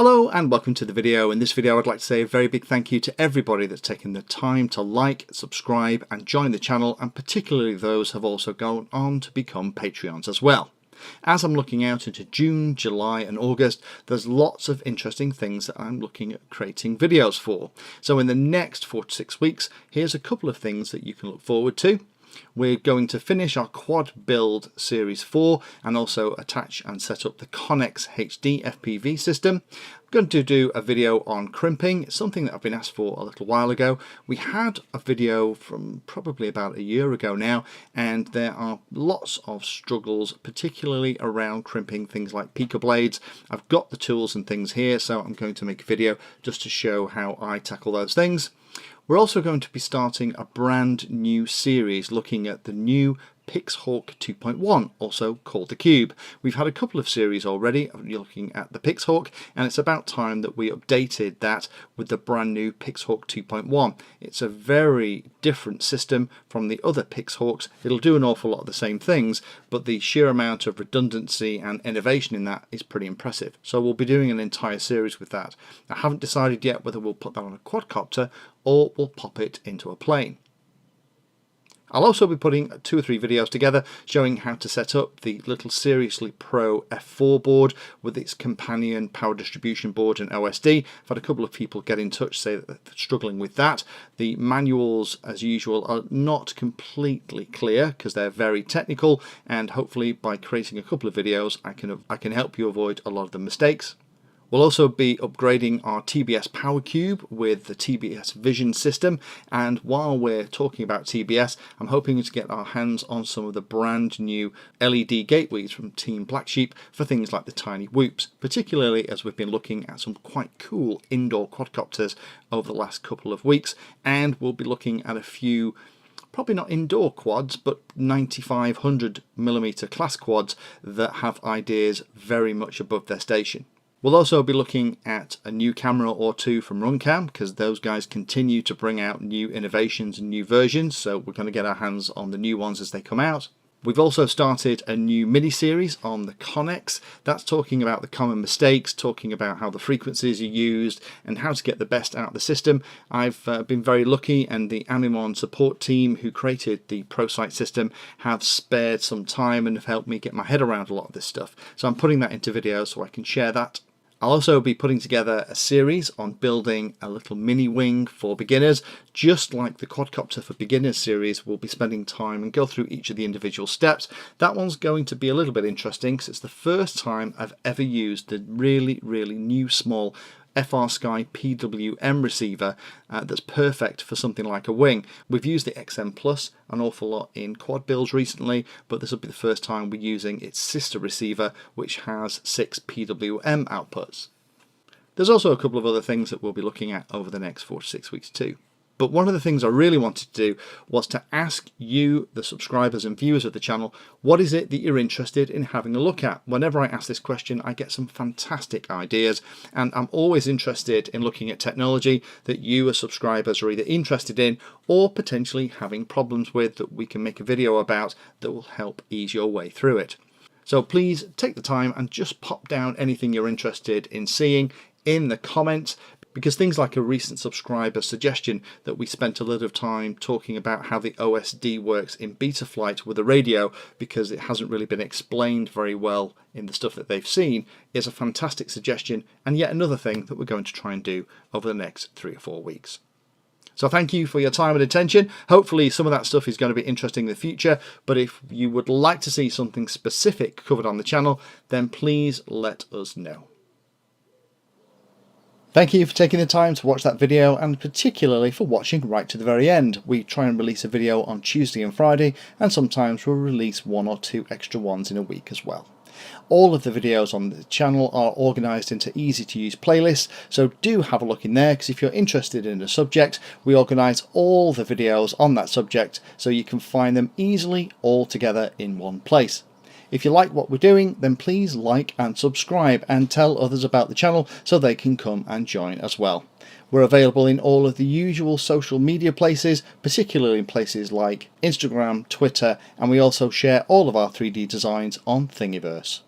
Hello and welcome to the video. In this video I'd like to say a very big thank you to everybody that's taken the time to like, subscribe and join the channel, and particularly those who have also gone on to become Patreons as well. As I'm looking out into June, July and August, there's lots of interesting things that I'm looking at creating videos for. So in the next 4 to 6 weeks, here's a couple of things that you can look forward to. We're going to finish our quad build series 4 and also attach and set up the Connex HD FPV system. I'm going to do a video on crimping. It's something that I've been asked for a little while ago. We had a video from probably about a year ago now, and there are lots of struggles, particularly around crimping things like Pica blades. I've got the tools and things here, so I'm going to make a video just to show how I tackle those things. We're also going to be starting a brand new series looking at the new Pixhawk 2.1, also called the Cube. We've had a couple of series already looking at the Pixhawk, and it's about time that we updated that with the brand new Pixhawk 2.1. It's a very different system from the other Pixhawks. It'll do an awful lot of the same things, but the sheer amount of redundancy and innovation in that is pretty impressive. So we'll be doing an entire series with that. I haven't decided yet whether we'll put that on a quadcopter or we'll pop it into a plane. I'll also be putting 2 or 3 videos together showing how to set up the little Seriously Pro F4 board with its companion power distribution board and OSD. I've had a couple of people get in touch, say that they're struggling with that. The manuals, as usual, are not completely clear because they're very technical, and hopefully by creating a couple of videos I can help you avoid a lot of the mistakes. We'll also be upgrading our TBS Power Cube with the TBS Vision system, and while we're talking about TBS, I'm hoping to get our hands on some of the brand new LED gateways from Team Black Sheep for things like the Tiny Whoops, particularly as we've been looking at some quite cool indoor quadcopters over the last couple of weeks, and we'll be looking at a few probably not indoor quads, but 9500mm class quads that have ideas very much above their station. We'll also be looking at a new camera or two from Runcam, because those guys continue to bring out new innovations and new versions, so we're going to get our hands on the new ones as they come out. We've also started a new mini-series on the Connex. That's talking about the common mistakes, talking about how the frequencies are used and how to get the best out of the system. I've been very lucky, and the Animon support team who created the ProSight system have spared some time and have helped me get my head around a lot of this stuff. So I'm putting that into videos so I can share that. I'll also be putting together a series on building a little mini wing for beginners. Just like the Quadcopter for Beginners series, we'll be spending time and go through each of the individual steps. That one's going to be a little bit interesting because it's the first time I've ever used the really new small FrSky PWM receiver that's perfect for something like a wing. We've used the XM Plus an awful lot in quad builds recently, but this will be the first time we're using its sister receiver, which has 6 PWM outputs. There's also a couple of other things that we'll be looking at over the next 4 to 6 weeks too. But one of the things I really wanted to do was to ask you, the subscribers and viewers of the channel, what is it that you're interested in having a look at? Whenever I ask this question, I get some fantastic ideas, and I'm always interested in looking at technology that you as subscribers are either interested in or potentially having problems with that we can make a video about that will help ease your way through it. So please take the time and just pop down anything you're interested in seeing in the comments, because things like a recent subscriber suggestion that we spent a lot of time talking about how the OSD works in Betaflight with a radio, because it hasn't really been explained very well in the stuff that they've seen, is a fantastic suggestion, and yet another thing that we're going to try and do over the next 3 or 4 weeks. So thank you for your time and attention. Hopefully some of that stuff is going to be interesting in the future, but if you would like to see something specific covered on the channel, then please let us know. Thank you for taking the time to watch that video, and particularly for watching right to the very end. We try and release a video on Tuesday and Friday, and sometimes we'll release 1 or 2 extra ones in a week as well. All of the videos on the channel are organised into easy to use playlists, so do have a look in there, because if you're interested in a subject, we organise all the videos on that subject so you can find them easily all together in one place. If you like what we're doing, then please like and subscribe and tell others about the channel so they can come and join as well. We're available in all of the usual social media places, particularly in places like Instagram, Twitter, and we also share all of our 3D designs on Thingiverse.